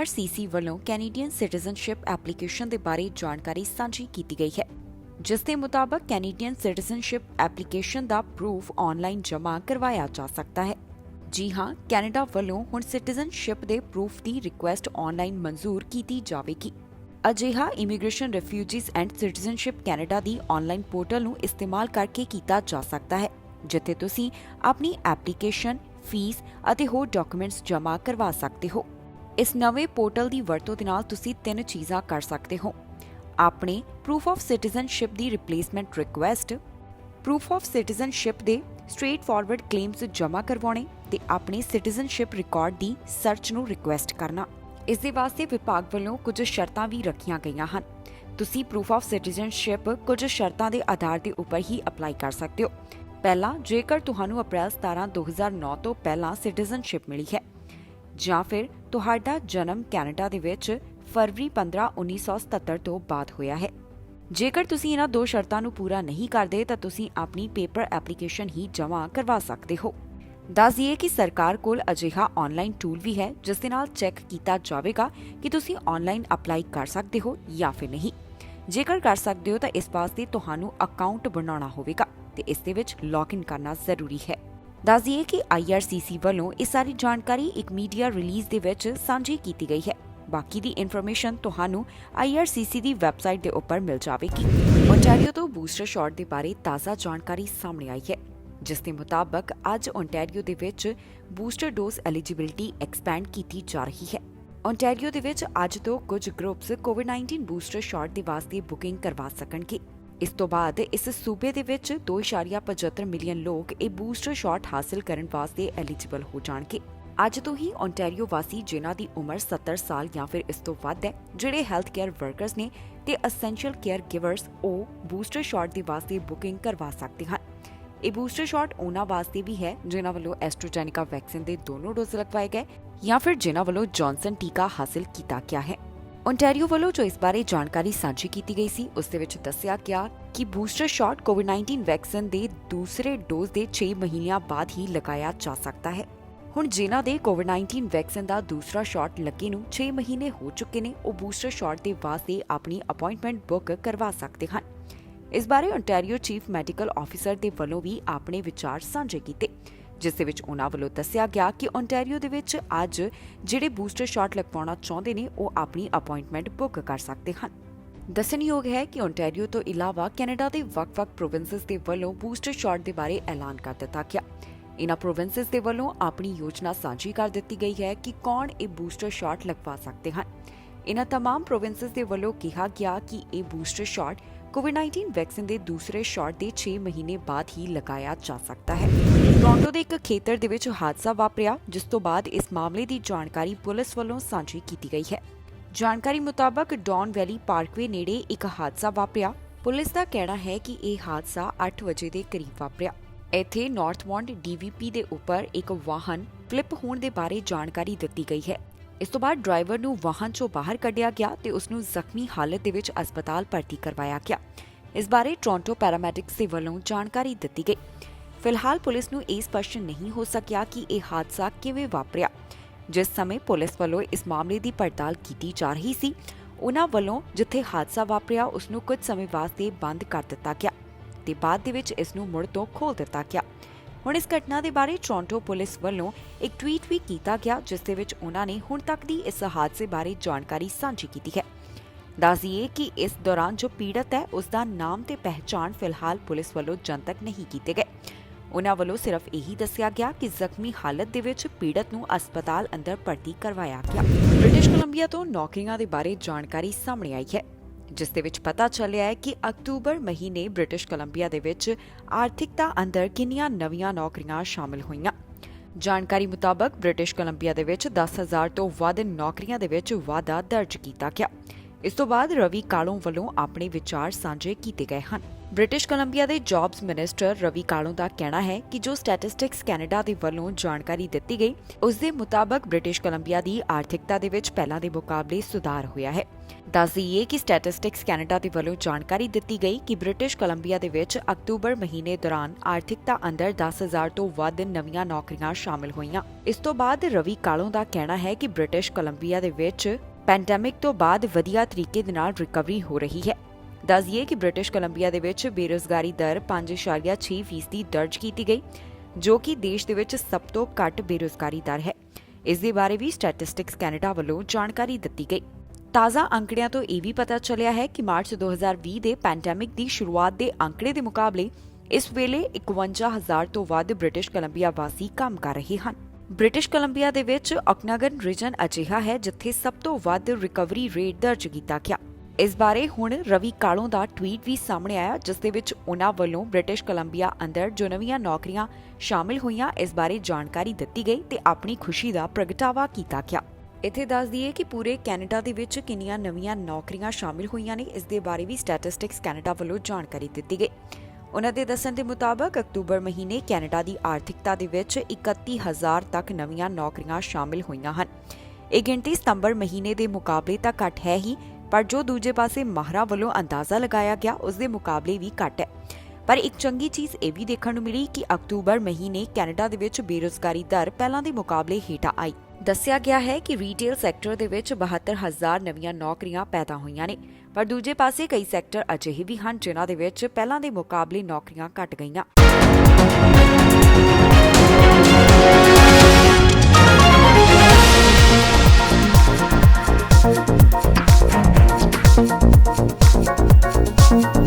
IRCC ਵੱਲੋਂ Canadian citizenship application ਦੇ ਬਾਰੇ ਜਾਣਕਾਰੀ ਸਾਂਝੀ ਕੀਤੀ ਗਈ ਹੈ, ਜਿਸ ਦੇ ਮੁਤਾਬਕ ਕੈਨੇਡੀਅਨ ਸਿਟੀਜ਼ਨਸ਼ਿਪ ਐਪਲੀਕੇਸ਼ਨ ਦਾ ਪ੍ਰੂਫ ਆਨਲਾਈਨ ਜਮ੍ਹਾਂ ਕਰਵਾਇਆ ਜਾ ਸਕਦਾ ਹੈ। ਜੀ ਹਾਂ, ਕੈਨੇਡਾ ਵੱਲੋਂ ਹੁਣ ਸਿਟੀਜ਼ਨਸ਼ਿਪ ਦੇ ਪ੍ਰੂਫ ਦੀ ਰਿਕੁਐਸਟ ਆਨਲਾਈਨ ਮਨਜ਼ੂਰ ਕੀਤੀ ਜਾਵੇਗੀ। ਅਜਿਹਾ immigration, refugees and citizenship Canada the online portal ਨੂੰ ਇਸਤੇਮਾਲ ਕਰਕੇ ਕੀਤਾ ਜਾ ਸਕਦਾ ਹੈ, ਜਿੱਥੇ ਤੁਸੀਂ ਆਪਣੀ ਐਪਲੀਕੇਸ਼ਨ, ਫੀਸ ਅਤੇ ਹੋਰ ਡਾਕੂਮੈਂਟਸ ਜਮ੍ਹਾਂ ਕਰਵਾ ਸਕਦੇ ਹੋ। ਇਸ ਨਵੇਂ ਪੋਰਟਲ ਦੀ ਵਰਤੋਂ ਦੇ ਨਾਲ ਤੁਸੀਂ 3 ਚੀਜ਼ਾਂ ਕਰ ਸਕਦੇ ਹੋ: ਆਪਣੇ proof of citizenship the replacement request, proof of citizenship ਦੇ ਸਟ੍ਰੇਟ ਫਾਰਵਰਡ ਕਲੇਮਸ ਜਮ੍ਹਾਂ ਕਰਵਾਉਣੇ ਤੇ ਆਪਣੇ ਸਿਟੀਜ਼ਨਸ਼ਿਪ ਰਿਕਾਰਡ ਦੀ ਸਰਚ ਨੂੰ ਰਿਕੁਐਸਟ ਕਰਨਾ। ਇਸ ਦੇ ਵਾਸਤੇ ਵਿਭਾਗ ਵੱਲੋਂ ਕੁਝ ਸ਼ਰਤਾਂ ਵੀ ਰੱਖੀਆਂ ਗਈਆਂ ਹਨ। ਤੁਸੀਂ ਪ੍ਰੂਫ ਆਫ ਸਿਟੀਜ਼ਨਸ਼ਿਪ ਕੁਝ ਸ਼ਰਤਾਂ ਦੇ ਆਧਾਰ ਦੇ ਉੱਪਰ ਹੀ ਅਪਲਾਈ ਕਰ ਸਕਦੇ ਹੋ। ਪਹਿਲਾ, ਜੇਕਰ ਤੁਹਾਨੂੰ ਅਪ੍ਰੈਲ 17, 2009 ਤੋਂ ਪਹਿਲਾਂ ਸਿਟੀਜ਼ਨਸ਼ਿਪ ਮਿਲੀ ਹੈ, ਜਾਂ ਫਿਰ ਤੁਹਾਡਾ ਜਨਮ ਕੈਨੇਡਾ ਦੇ ਵਿੱਚ ਫਰਵਰੀ 15, 1977 ਤੋਂ ਬਾਅਦ ਹੋਇਆ ਹੈ। ਜੇਕਰ ਤੁਸੀਂ ਇਹਨਾਂ 2 ਸ਼ਰਤਾਂ ਨੂੰ ਪੂਰਾ ਨਹੀਂ ਕਰਦੇ ਤਾਂ ਤੁਸੀਂ ਆਪਣੀ ਪੇਪਰ ਐਪਲੀਕੇਸ਼ਨ ਹੀ ਜਮ੍ਹਾਂ ਕਰਵਾ ਸਕਦੇ ਹੋ। ਦੱਸ ਦਈਏ ਕਿ ਸਰਕਾਰ ਕੋਲ ਅਜਿਹਾ ਆਨਲਾਈਨ ਟੂਲ ਵੀ ਹੈ, ਜਿਸ ਦੇ ਨਾਲ ਚੈੱਕ ਕੀਤਾ ਜਾਵੇਗਾ ਕਿ ਤੁਸੀਂ ਆਨਲਾਈਨ ਅਪਲਾਈ ਕਰ ਸਕਦੇ ਹੋ ਜਾਂ ਫਿਰ ਨਹੀਂ। ਜੇਕਰ ਕਰ ਸਕਦੇ ਹੋ ਤਾਂ ਇਸ ਵਾਸਤੇ ਤੁਹਾਨੂੰ ਅਕਾਊਂਟ ਬਣਾਉਣਾ ਹੋਵੇਗਾ ਤੇ ਇਸ ਦੇ ਵਿੱਚ ਲੌਗਇਨ ਕਰਨਾ ਜ਼ਰੂਰੀ ਹੈ। ਦੱਸ ਦਈਏ ਕਿ IRCC ਵੱਲੋਂ ਇਹ ਸਾਰੀ ਜਾਣਕਾਰੀ ਇੱਕ ਮੀਡੀਆ ਰਿਲੀਜ਼ ਦੇ ਵਿੱਚ ਸਾਂਝੀ ਕੀਤੀ ਗਈ ਹੈ। ਬਾਕੀ ਦੀ ਇਨਫੋਰਮੇਸ਼ਨ ਤੁਹਾਨੂੰ IRCC ਦੀ ਵੈਬਸਾਈਟ ਦੇ ਉੱਪਰ ਮਿਲ ਜਾਵੇਗੀ। ਓਨਟਾਰੀਓ ਤੋਂ ਬੂਸਟਰ ਸ਼ਾਟ ਦੇ ਬਾਰੇ ਤਾਜ਼ਾ ਜਾਣਕਾਰੀ ਸਾਹਮਣੇ ਆਈ ਹੈ, ਜਿਸ ਦੇ ਮੁਤਾਬਕ ਅੱਜ ਓਨਟਾਰੀਓ ਦੇ ਵਿੱਚ ਬੂਸਟਰ ਡੋਜ਼ ਐਲੀਜੀਬਿਲਿਟੀ ਐਕਸਪੈਂਡ ਕੀਤੀ ਜਾ ਰਹੀ ਹੈ। ਓਨਟਾਰੀਓ ਦੇ ਵਿੱਚ ਅੱਜ ਤੋਂ ਕੁਝ ਗਰੁੱਪਸ ਕੋਵਿਡ-19 ਬੂਸਟਰ ਸ਼ਾਟ ਦੇ ਵਾਸਤੇ ਬੁਕਿੰਗ ਕਰਵਾ ਸਕਣਗੇ। ਇਸ ਤੋਂ ਬਾਅਦ ਇਸ ਸੂਬੇ ਦੇ ਵਿੱਚ 2.75 ਮਿਲੀਅਨ ਲੋਕ ਇਹ ਬੂਸਟਰ ਸ਼ਾਟ ਹਾਸਲ ਕਰਨ ਵਾਸਤੇ ਐਲੀਜੀਬਲ ਹੋ ਜਾਣਗੇ। ਅੱਜ ਤੋਂ ਹੀ ਓਨਟਾਰੀਓ ਵਾਸੀ ਜਿਨ੍ਹਾਂ ਦੀ ਉਮਰ 70 ਸਾਲ ਜਾਂ ਫਿਰ ਇਸ ਤੋਂ ਵੱਧ ਹੈ, ਜਿਹੜੇ ਹੈਲਥ ਕੇਅਰ ਵਰਕਰਸ ਨੇ ਤੇ ਅਸੈਂਸ਼ੀਅਲ ਕੇਅਰ ਗਿਵਰਸ, ਉਹ ਬੂਸਟਰ ਸ਼ਾਟ ਦੇ ਵਾਸਤੇ ਬੁਕਿੰਗ ਕਰਵਾ ਸਕਦੇ ਹਨ। ਇਹ ਬੂਸਟਰ ਸ਼ਾਟ ਉਹਨਾਂ ਵਾਸਤੇ ਵੀ ਹੈ ਜਿਨ੍ਹਾਂ ਵੱਲੋਂ ਐਸਟ੍ਰਾਜੈਨੇਕਾ ਵੈਕਸੀਨ ਦੇ ਦੋਨੋਂ ਡੋਜ਼ ਲਗਵਾਏ ਗਏ ਜਾਂ ਫਿਰ ਜਿਨ੍ਹਾਂ ਵੱਲੋਂ ਜੌਨਸਨ ਟੀਕਾ ਹਾਸਲ ਕੀਤਾ ਗਿਆ ਹੈ। ਓਨਟਾਰੀਓ ਵੱਲੋਂ ਜੋ ਇਸ ਬਾਰੇ ਜਾਣਕਾਰੀ ਸਾਂਝੀ ਕੀਤੀ ਗਈ ਸੀ, ਉਸ ਦੇ ਵਿੱਚ ਦੱਸਿਆ ਗਿਆ ਕਿ ਬੂਸਟਰ ਸ਼ਾਟ ਕੋਵਿਡ-19 ਵੈਕਸੀਨ ਦੇ ਦੂਸਰੇ ਡੋਜ਼ ਦੇ 6 ਮਹੀਨਿਆਂ ਬਾਅਦ ਹੀ ਲਗਾਇਆ ਜਾ ਸਕਦਾ ਹੈ। ਹੁਣ ਜਿਨ੍ਹਾਂ ਦੇ ਕੋਵਿਡ-19 ਵੈਕਸੀਨ ਦਾ ਦੂਸਰਾ ਸ਼ਾਟ ਲੱਗੇ ਨੂੰ 6 ਮਹੀਨੇ ਹੋ ਚੁੱਕੇ ਨੇ, ਉਹ ਬੂਸਟਰ ਸ਼ਾਟ ਦੇ ਵਾਸਤੇ ਆਪਣੀ ਅਪਾਇੰਟਮੈਂਟ ਬੁੱਕ ਕਰਵਾ ਸਕਦੇ ਹਨ। ਇਸ ਬਾਰੇ ਓਨਟਾਰੀਓ ਚੀਫ ਮੈਡੀਕਲ ਆਫੀਸਰ ਦੇ ਵੱਲੋਂ ਵੀ ਆਪਣੇ ਵਿਚਾਰ ਸਾਂਝੇ ਕੀਤੇ, ਜਿਸ ਦੇ ਵਿੱਚ ਉਹਨਾਂ ਵੱਲੋਂ ਦੱਸਿਆ ਗਿਆ ਕਿ ਓਨਟਾਰੀਓ ਦੇ ਵਿੱਚ ਅੱਜ ਜਿਹੜੇ ਬੂਸਟਰ ਸ਼ਾਟ ਲਗਵਾਉਣਾ ਚਾਹੁੰਦੇ ਨੇ, ਉਹ ਆਪਣੀ ਅਪਾਇੰਟਮੈਂਟ ਬੁੱਕ ਕਰ ਸਕਦੇ ਹਨ। ਦੱਸਣਯੋਗ ਹੈ ਕਿ ਓਨਟਾਰੀਓ ਤੋਂ ਇਲਾਵਾ ਕੈਨੇਡਾ ਦੇ ਵੱਖ-ਵੱਖ ਪ੍ਰੋਵਿੰਸਸ ਦੇ ਵੱਲੋਂ ਬੂਸਟਰ ਸ਼ਾਟ ਦੇ ਬਾਰੇ ਐਲਾਨ ਕਰ ਦਿੱਤਾ ਗਿਆ। ਇਨ੍ਹਾਂ ਪ੍ਰੋਵਿੰਸਸ ਦੇ ਵੱਲੋਂ ਆਪਣੀ ਯੋਜਨਾ ਸਾਂਝੀ ਕਰ ਦਿੱਤੀ ਗਈ ਹੈ ਕਿ ਕੌਣ ਇਹ ਬੂਸਟਰ ਸ਼ਾਟ ਲਗਵਾ ਸਕਦੇ ਹਨ। ਇਨ੍ਹਾਂ तमाम ਪ੍ਰੋਵਿੰਸਸ ਦੇ ਵੱਲੋਂ ਕਿਹਾ ਗਿਆ ਕਿ ਇਹ ਬੂਸਟਰ ਸ਼ਾਟ ਕੋਵਿਡ-19 ਵੈਕਸੀਨ ਦੇ ਦੂਸਰੇ ਸ਼ਾਟ ਦੇ 6 ਮਹੀਨੇ ਬਾਅਦ ਹੀ ਲਗਾਇਆ ਜਾ ਸਕਦਾ ਹੈ। ਟੋਰਾਂਟੋ ਦੇ ਇੱਕ ਖੇਤਰ ਦੇ ਵਿੱਚ ਹਾਦਸਾ ਵਾਪਰਿਆ, ਜਿਸ ਤੋਂ ਬਾਅਦ ਇਸ ਮਾਮਲੇ ਦੀ ਜਾਣਕਾਰੀ ਪੁਲਿਸ ਵੱਲੋਂ ਸਾਂਝੀ ਕੀਤੀ ਗਈ ਹੈ। ਜਾਣਕਾਰੀ ਮੁਤਾਬਕ ਡੌਨ ਵੈਲੀ ਪਾਰਕਵੇ ਨੇੜੇ ਇੱਕ ਹਾਦਸਾ ਵਾਪਰਿਆ। ਪੁਲਿਸ ਦਾ ਕਹਿਣਾ ਹੈ ਕਿ ਇਹ ਹਾਦਸਾ 8 ਵਜੇ ਦੇ ਕਰੀਬ ਵਾਪਰਿਆ। ਇੱਥੇ ਨਾਰਥਮੌਂਡ DVP ਦੇ ਉੱਪਰ ਇੱਕ ਵਾਹਨ ਫਲਿਪ ਹੋਣ ਦੇ ਬਾਰੇ ਜਾਣਕਾਰੀ ਦਿੱਤੀ ਗਈ ਹੈ। ਇਸ ਤੋਂ ਬਾਅਦ ਡਰਾਈਵਰ ਨੂੰ ਵਾਹਨ ਚੋਂ ਬਾਹਰ ਕੱਢਿਆ ਗਿਆ ਤੇ ਉਸ ਨੂੰ ਜ਼ਖਮੀ ਹਾਲਤ ਦੇ ਵਿੱਚ ਹਸਪਤਾਲ ਭਰਤੀ ਕਰਵਾਇਆ ਗਿਆ। ਇਸ ਬਾਰੇ ਟੋਰਾਂਟੋ ਪੈਰਾਮੈਡਿਕਸ ਦੇ ਵੱਲੋਂ ਜਾਣਕਾਰੀ ਦਿੱਤੀ ਗਈ। ਫਿਲਹਾਲ ਪੁਲਿਸ ਨੂੰ ਇਹ ਸਪਸ਼ਟ ਨਹੀਂ ਹੋ ਸਕਿਆ ਕਿ ਇਹ ਹਾਦਸਾ ਕਿਵੇਂ ਵਾਪਰਿਆ। ਜਿਸ ਸਮੇਂ ਪੁਲਿਸ ਵੱਲੋਂ ਇਸ ਮਾਮਲੇ ਦੀ ਪੜਤਾਲ ਕੀਤੀ ਜਾ ਰਹੀ ਸੀ, ਉਹਨਾਂ ਵੱਲੋਂ ਜਿੱਥੇ ਹਾਦਸਾ ਵਾਪਰਿਆ ਉਸ ਨੂੰ ਕੁਝ ਸਮੇਂ ਵਾਸਤੇ ਬੰਦ ਕਰ ਦਿੱਤਾ ਗਿਆ ਤੇ ਬਾਅਦ ਦੇ ਵਿੱਚ ਇਸ ਨੂੰ ਮੁੜ ਤੋਂ ਖੋਲ੍ਹ ਦਿੱਤਾ ਗਿਆ। ਹੁਣ ਇਸ ਘਟਨਾ ਦੇ ਬਾਰੇ ਟੋਰਾਂਟੋ ਪੁਲਿਸ ਵੱਲੋਂ ਇੱਕ ਟਵੀਟ ਵੀ ਕੀਤਾ ਗਿਆ, ਜਿਸ ਦੇ ਵਿੱਚ ਉਹਨਾਂ ਨੇ ਹੁਣ ਤੱਕ ਦੀ ਇਸ ਹਾਦਸੇ ਬਾਰੇ ਜਾਣਕਾਰੀ ਸਾਂਝੀ ਕੀਤੀ ਹੈ। ਦੱਸ ਦਈਏ ਕਿ ਇਸ ਦੌਰਾਨ ਜੋ ਪੀੜਤ ਹੈ, ਉਸ ਦਾ ਨਾਮ ਤੇ ਪਹਿਚਾਣ ਫਿਲਹਾਲ ਪੁਲਿਸ ਵੱਲੋਂ ਜਨਤਕ ਨਹੀਂ ਕੀਤੇ ਗਏ। ਉਹਨਾਂ ਵੱਲੋਂ ਸਿਰਫ ਇਹੀ ਦੱਸਿਆ ਗਿਆ ਕਿ ਜ਼ਖਮੀ ਹਾਲਤ ਦੇ ਵਿੱਚ ਪੀੜਤ ਨੂੰ ਹਸਪਤਾਲ ਅੰਦਰ ਭਰਤੀ ਕਰਵਾਇਆ ਗਿਆ। ਬ੍ਰਿਟਿਸ਼ ਕੋਲੰਬੀਆ ਤੋਂ ਨੌਕਰੀਆਂ ਦੇ ਬਾਰੇ ਜਾਣਕਾਰੀ ਸਾਹਮਣੇ ਆਈ ਹੈ, ਜਿਸ ਦੇ ਵਿੱਚ ਪਤਾ ਚੱਲਿਆ ਹੈ ਕਿ ਅਕਤੂਬਰ ਮਹੀਨੇ ਬ੍ਰਿਟਿਸ਼ ਕੋਲੰਬੀਆ ਦੇ ਵਿੱਚ ਆਰਥਿਕਤਾ ਅੰਦਰ ਕਿੰਨੀਆਂ ਨਵੀਆਂ ਨੌਕਰੀਆਂ ਸ਼ਾਮਿਲ ਹੋਈਆਂ। ਜਾਣਕਾਰੀ ਮੁਤਾਬਕ ਬ੍ਰਿਟਿਸ਼ ਕੋਲੰਬੀਆ ਦੇ ਵਿੱਚ 10,000 ਤੋਂ ਵੱਧ ਨੌਕਰੀਆਂ ਦੇ ਵਿੱਚ ਵਾਧਾ ਦਰਜ ਕੀਤਾ ਗਿਆ। ਇਸ ਤੋਂ ਬਾਅਦ ਰਵੀ ਕਾਲੋਂ ਵੱਲੋਂ ਆਪਣੇ ਵਿਚਾਰ ਸਾਂਝੇ ਕੀਤੇ ਗਏ ਹਨ। ਬ੍ਰਿਟਿਸ਼ ਕੋਲੰਬੀਆ ਦੇ ਜੌਬਸ ਮਿਨਿਸਟਰ ਰਵੀ ਕਾਲੋ ਦਾ ਕਹਿਣਾ ਹੈ ਕਿ ਜੋ ਸਟੈਟਿਸਟਿਕਸ ਕੈਨੇਡਾ ਦੇ ਵੱਲੋਂ ਜਾਣਕਾਰੀ ਦਿੱਤੀ ਗਈ ਉਸ ਦੇ ਮੁਤਾਬਕ ਬ੍ਰਿਟਿਸ਼ ਕੋਲੰਬੀਆ ਦੀ ਆਰਥਿਕਤਾ ਦੇ ਵਿੱਚ ਪਹਿਲਾਂ ਦੇ ਮੁਕਾਬਲੇ ਸੁਧਾਰ ਹੋਇਆ ਹੈ। ਦੱਸ ਦਈਏ ਕਿ ਸਟੈਟਿਸਟਿਕਸ ਕੈਨੇਡਾ ਦੇ ਵੱਲੋਂ ਜਾਣਕਾਰੀ ਦਿੱਤੀ ਗਈ ਕਿ ਬ੍ਰਿਟਿਸ਼ ਕੋਲੰਬੀਆ ਦੇ ਵਿੱਚ ਅਕਤੂਬਰ ਮਹੀਨੇ ਦੌਰਾਨ ਆਰਥਿਕਤਾ ਅੰਦਰ 10,000 ਤੋਂ ਵੱਧ ਨਵੀਆਂ ਨੌਕਰੀਆਂ ਸ਼ਾਮਿਲ ਹੋਈਆਂ। ਇਸ ਤੋਂ ਬਾਅਦ ਰਵੀ ਕਾਲੋ ਦਾ ਕਹਿਣਾ ਹੈ ਕਿ ਬ੍ਰਿਟਿਸ਼ ਕੋਲੰਬੀਆ ਦੇ ਵਿੱਚ ਪੈਂਡੈਮਿਕ ਤੋਂ ਬਾਅਦ ਵਧੀਆ ਤਰੀਕੇ ਦੇ ਨਾਲ ਰਿਕਵਰੀ ਹੋ ਰਹੀ ਹੈ। ਦੱਸ ਦਈਏ ਕਿ ਬ੍ਰਿਟਿਸ਼ ਕੋਲੰਬੀਆ ਦੇ ਵਿੱਚ ਬੇਰੁਜ਼ਗਾਰੀ ਦਰ 5.6% ਦਰਜ ਕੀਤੀ ਗਈ, ਜੋ ਕਿ ਦੇਸ਼ ਦੇ ਵਿੱਚ ਸਭ ਤੋਂ ਘੱਟ ਬੇਰੁਜ਼ਗਾਰੀ ਦਰ ਹੈ। ਇਸ ਦੇ ਬਾਰੇ ਵੀ ਸਟੈਟਿਸਟਿਕਸ ਕੈਨੇਡਾ ਵੱਲੋਂ ਜਾਣਕਾਰੀ ਦਿੱਤੀ ਗਈ। ਤਾਜ਼ਾ ਅੰਕੜਿਆਂ ਤੋਂ ਇਹ ਵੀ ਪਤਾ ਚੱਲਿਆ ਹੈ ਕਿ ਮਾਰਚ 2020 ਦੇ ਪੈਂਡੈਮਿਕ ਦੀ ਸ਼ੁਰੂਆਤ ਦੇ ਅੰਕੜੇ ਦੇ ਮੁਕਾਬਲੇ ਇਸ ਵੇਲੇ 51,000 ਤੋਂ ਵੱਧ ਬ੍ਰਿਟਿਸ਼ ਕੋਲੰਬੀਆ ਵਾਸੀ ਕੰਮ ਕਰ ਰਹੇ ਹਨ। ਬ੍ਰਿਟਿਸ਼ ਕੋਲੰਬੀਆ ਦੇ ਵਿੱਚ ਓਕਨਾਗਨ ਰੀਜਨ ਅਜਿਹਾ ਹੈ ਜਿੱਥੇ ਸਭ ਤੋਂ ਵੱਧ ਰਿਕਵਰੀ ਰੇਟ ਦਰਜ ਕੀਤਾ ਗਿਆ। ਇਸ ਬਾਰੇ ਹੁਣ ਰਵੀ ਕਾਲੋ ਦਾ ਟਵੀਟ ਵੀ ਸਾਹਮਣੇ ਆਇਆ, ਜਿਸ ਦੇ ਵਿੱਚ ਉਨ੍ਹਾਂ ਵੱਲੋਂ ਬ੍ਰਿਟਿਸ਼ ਕੋਲੰਬੀਆ ਅੰਦਰ ਜੋ ਨਵੀਆਂ ਨੌਕਰੀਆਂ ਸ਼ਾਮਿਲ ਹੋਈਆਂ ਇਸ ਬਾਰੇ ਜਾਣਕਾਰੀ ਦਿੱਤੀ ਗਈ ਤੇ ਆਪਣੀ ਖੁਸ਼ੀ ਦਾ ਪ੍ਰਗਟਾਵਾ ਕੀਤਾ ਗਿਆ। ਇੱਥੇ ਦੱਸ ਦਈਏ ਕਿ ਪੂਰੇ ਕੈਨੇਡਾ ਦੇ ਵਿੱਚ ਕਿੰਨੀਆਂ ਨਵੀਆਂ ਨੌਕਰੀਆਂ ਸ਼ਾਮਿਲ ਹੋਈਆਂ ਨੇ, ਇਸ ਦੇ ਬਾਰੇ ਵੀ ਸਟੈਟਿਸਟਿਕਸ ਕੈਨੇਡਾ ਵੱਲੋਂ ਜਾਣਕਾਰੀ ਦਿੱਤੀ ਗਈ। ਉਨ੍ਹਾਂ ਦੇ ਦੱਸਣ ਦੇ ਮੁਤਾਬਕ ਅਕਤੂਬਰ ਮਹੀਨੇ ਕੈਨੇਡਾ ਦੀ ਆਰਥਿਕਤਾ ਦੇ ਵਿੱਚ 31,000 ਤੱਕ ਨਵੀਆਂ ਨੌਕਰੀਆਂ ਸ਼ਾਮਿਲ ਹੋਈਆਂ ਹਨ। ਇਹ ਗਿਣਤੀ ਸਤੰਬਰ ਮਹੀਨੇ ਦੇ ਮੁਕਾਬਲੇ ਤਾਂ ਘੱਟ ਹੈ ਹੀ, ਪਰ ਜੋ ਦੂਜੇ ਪਾਸੇ ਮਾਹਰਾਂ ਵੱਲੋਂ ਅੰਦਾਜ਼ਾ ਲਗਾਇਆ ਗਿਆ ਉਸ ਦੇ ਮੁਕਾਬਲੇ ਵੀ ਘੱਟ ਹੈ। ਪਰ ਇੱਕ ਚੰਗੀ ਚੀਜ਼ ਇਹ ਵੀ ਦੇਖਣ ਨੂੰ ਮਿਲੀ ਕਿ ਅਕਤੂਬਰ ਮਹੀਨੇ ਕੈਨੇਡਾ ਦੇ ਵਿੱਚ ਬੇਰੁਜ਼ਗਾਰੀ ਦਰ ਪਹਿਲਾਂ ਦੇ ਮੁਕਾਬਲੇ ਹੇਠਾਂ ਆਈ। ਦੱਸਿਆ ਗਿਆ ਹੈ ਕਿ ਰੀਟੇਲ ਸੈਕਟਰ ਦੇ ਵਿੱਚ 72,000 ਨਵੀਆਂ ਨੌਕਰੀਆਂ ਪੈਦਾ ਹੋਈਆਂ ਨੇ, ਪਰ ਦੂਜੇ ਪਾਸੇ ਕਈ ਸੈਕਟਰ ਅਜਿਹੇ ਵੀ ਹਨ ਜਿਨ੍ਹਾਂ ਦੇ ਵਿੱਚ ਪਹਿਲਾਂ ਦੇ ਮੁਕਾਬਲੇ ਨੌਕਰੀਆਂ ਘਟ ਗਈਆਂ।